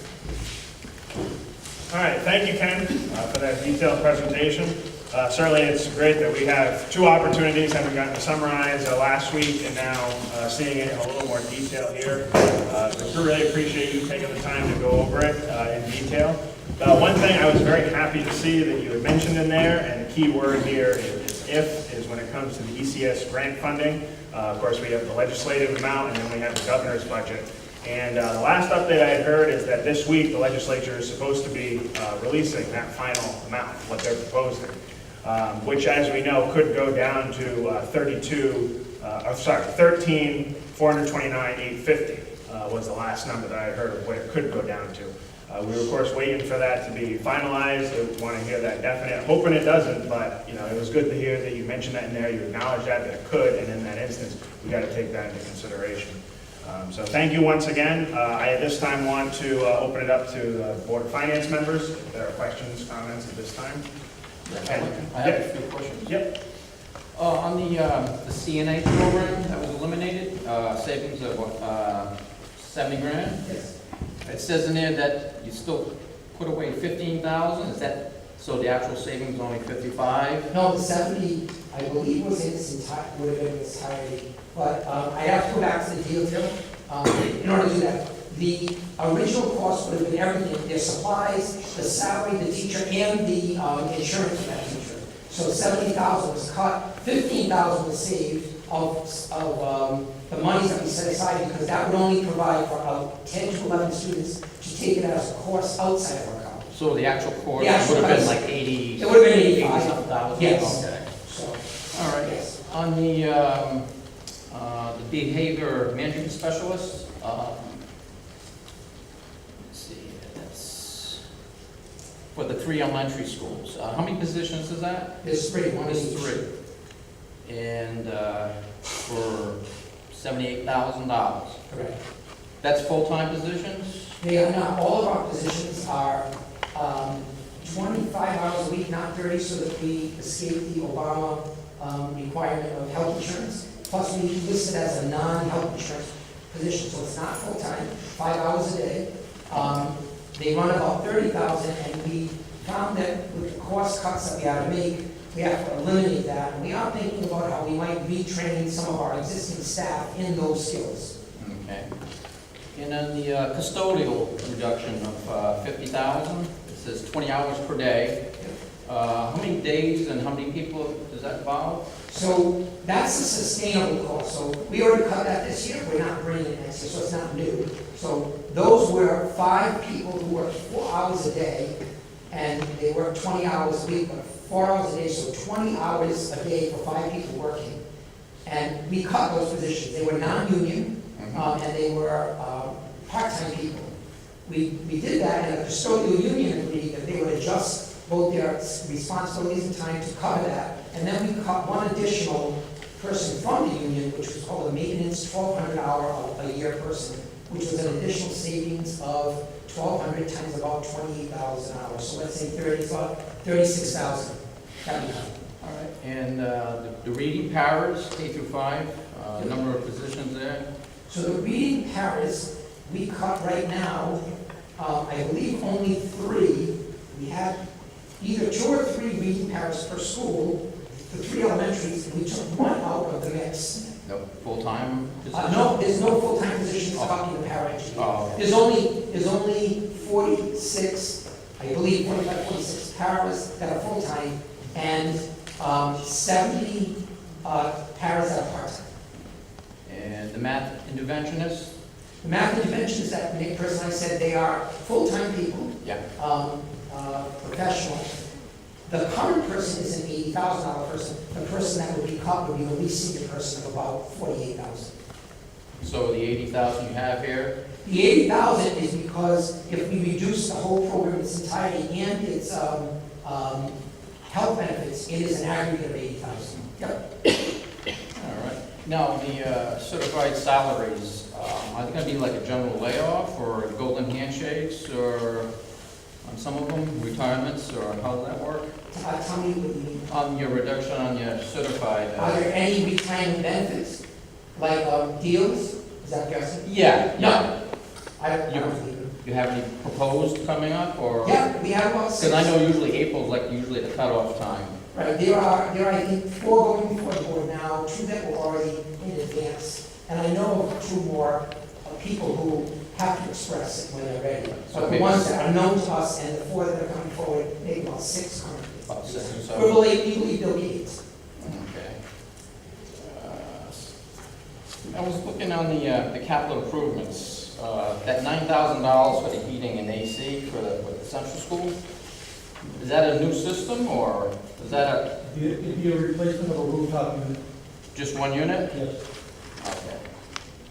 All right, thank you, Ken, for that detailed presentation. Certainly, it's great that we have 2 opportunities, having gotten to summarize last week and now seeing it in a little more detail here. We really appreciate you taking the time to go over it in detail. One thing I was very happy to see that you had mentioned in there, and the key word here is when it comes to the ECS grant funding. Of course, we have the legislative amount, and then we have the governor's budget. And the last update I had heard is that this week the legislature is supposed to be releasing that final amount, what they're proposing, which, as we know, could go down to $13,429,850 was the last number that I heard of what it could go down to. We were, of course, waiting for that to be finalized. We want to hear that definite. Hoping it doesn't, but it was good to hear that you mentioned that in there. You acknowledged that it could, and in that instance, we got to take that into consideration. So thank you once again. I at this time want to open it up to Board of Finance members. If there are questions, comments at this time. I have a few questions. Yep. On the CNA program that was eliminated, savings of $70,000. Yes. It says in there that you still put away $15,000. Is that so? The actual savings is only $55,000. No, the 70, I believe, was in its entirety. But I have to go back to the deal too. In order to do that, the original cost would have been everything: their supplies, the salary, the teacher, and the insurance for that teacher. So 70,000 was cut, 15,000 was saved of the monies that we set aside, because that would only provide for 10 to 11 students to take it as a course outside of our college. So the actual course The actual would have been course- like 80. It would have been 85. 80-something thousand? Yes. Okay. On the behavior management specialist, let's see, that's for the 3 elementary schools. How many positions is that? There's three, one There's is 3. And for $78,000. correct. That's full-time positions? They are not, all of our positions are 25 hours a week, not 30, so that we escape the Obama requirement of health insurance. Plus, we list it as a non-health insurance position, so it's not full-time, 5 hours a day. They run about 30,000, and we found that with the cost cuts that we had to make, we have to eliminate that. And we are thinking about how we might retrain some of our existing staff in those skills. Okay. And then the custodial reduction of 50,000, it says 20 hours per day. How many days and how many people does that involve? So that's a sustainable cost. So we already cut that this year, we're not bringing it next year, so it's not new. So those were 5 people who worked 4 hours a day, and they worked 20 hours a week, but 4 hours a day, so 20 hours a day for 5 people working. And we cut those positions. They were non-union, and they were part-time people. We did that, and the custodial union agreed that they would adjust both their responsibilities and time to cover that. And then we cut one additional person from the union, which was called a maintenance 1,200 hour a year person, which was an additional savings of 1,200 times about 28,000 hours. So let's say 36,000. That we cut. All right. And the reading paras, K through 5, number of positions there? So the reading paras, we cut right now, I believe only 3. We had either 2 or 3 reading paras per school, the 3 elementaries, and we took 1 out of the mix. No full-time position? No, there's no full-time positions copying the para engineer. Oh. There's only 46, I believe, 45, 46 paras that are full-time, and 70 paras that are part-time. And the math interventionist? The math interventionists, that person I said, they are full-time people, Yeah. professional. The current person is an $80,000 person. The person that would be cut would be the least senior person of about 48,000. So the 80,000 you have here? The 80,000 is because if we reduce the whole program in its entirety and its health benefits, it is an aggregate of 80,000. Yep. All right. Now, the certified salaries, are they going to be like a general layoff or golden handshakes or on some of them, retirements, or how does that work? Tell me what you mean. On your reduction on your certified? Are there any retirement benefits, like deals? Is that guessing? Yeah. No. I don't believe it. You have any proposed coming up, or? Yeah, we have about 6. Because I know usually April's like usually the cutoff time. Right, there are, I think, 4 going before the board now, 2 that were already in advance. And I know of 2 more people who have to express it when they're ready. But the Okay. ones that are known to us and the 4 that are coming forward, maybe about 6 currently. About 6 or We so. believe there'll be 8. Okay. I was looking on the capital improvements, that $9,000 for the heating and AC for the central school. Is that a new system, or is that It'd be a replacement of a rooftop unit, just 1 unit? yes. Okay.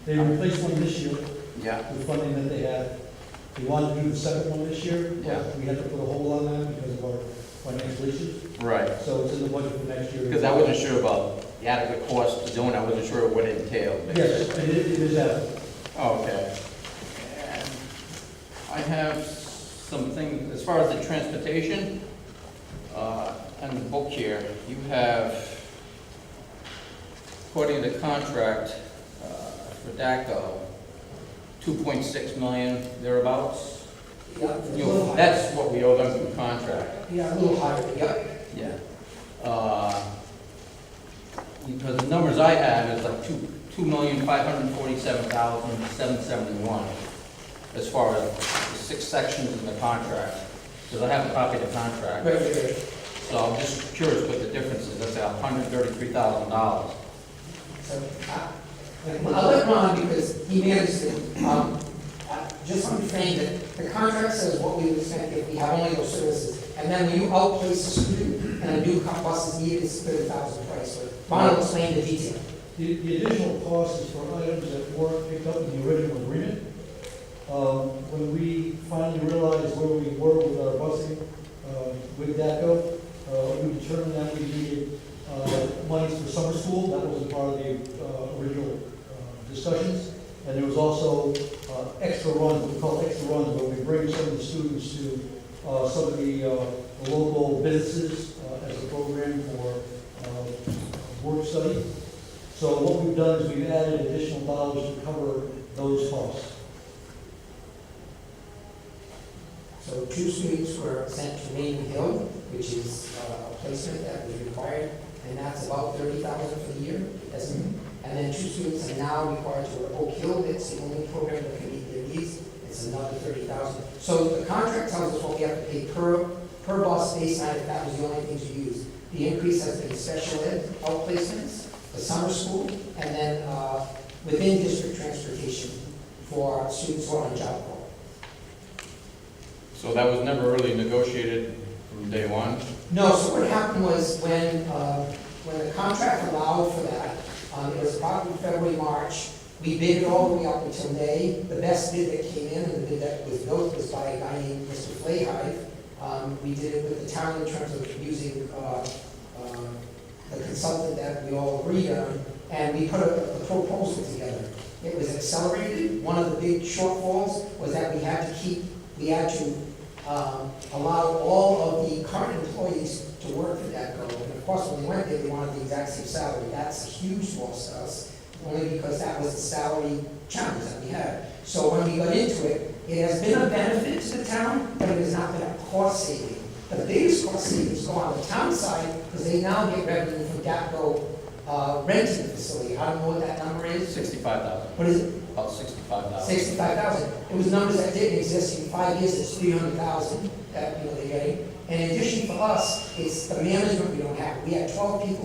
They replaced one this year Yeah. with funding that they had. They wanted to do the second one this year, Yeah. but we had to put a hold on that because of our financial issues. Right. So it's in the budget for next year. Because I wasn't sure about the adequate cost to doing it. I wasn't sure what it entailed. Yes, it is that. Okay. And I have something, as far as the transportation, and the book here, you have, according to the contract for DACO, 2.6 million thereabouts. Yeah, a little higher. That's what we owe them through contract. Yeah, a little higher, yep. Yeah. Because the numbers I have is like 2,547,771 as far as the 6 sections in the contract. Because I have a copy of the contract. Right. So I'm just curious what the difference is. That's $133,000. So, I'll let Ron, because he managed to, just understand that the contract says what we would spend if we have only those services. And then when you outplace a student, and and a new bus is needed, it's 30,000 price. So Ron will explain the detail. The additional cost is for items that weren't picked up in the original agreement. When we finally realized where we were with our busing with DACO, we determined that we needed monies for summer school. That wasn't part of the original discussions. And there was also extra runs, what we call extra runs, where we bring some of the students to some of the local businesses as a program for work study. So what we've done is we've added additional dollars to cover those costs. So 2 students were sent to Raymond Hill, which is a placement that was required, and that's about 30,000 for the year. And then 2 students are now required to go to Oak Hill. It's the only program that can meet their needs. It's another 30,000. So the contract tells us what we have to pay per bus based on if that was the only thing to use. The increase has been special ed outplacements, the summer school, and then within district transportation for students who are on job call. So that was never really negotiated from day one? No, so what happened was when the contract allowed for that, it was probably February, March, we bid it all the way up until May. The best bid that came in, and the bid that was built, was by a guy named Mr. Flayhive. We did it with the town in terms of using the consultant that we all agreed on, and we put a proposal together. It was accelerated. One of the big shortfalls was that we had to allow all of the current employees to work for that goal. And of course, when they went there, they wanted the exact same salary. That's a huge loss to us, only because that was the salary challenge that we had. So when we got into it, it has been a benefit to the town, but it has not been a cost saving. The biggest cost savings go on the town side, because they now get revenue from DAPCO renting the facility. I don't know what that number is. 65,000. What is it? About 65,000. 65,000. It was numbers that didn't exist in 5 years. It's 300,000 that they're getting. And in addition, for us, it's the management we don't have. We had 12 people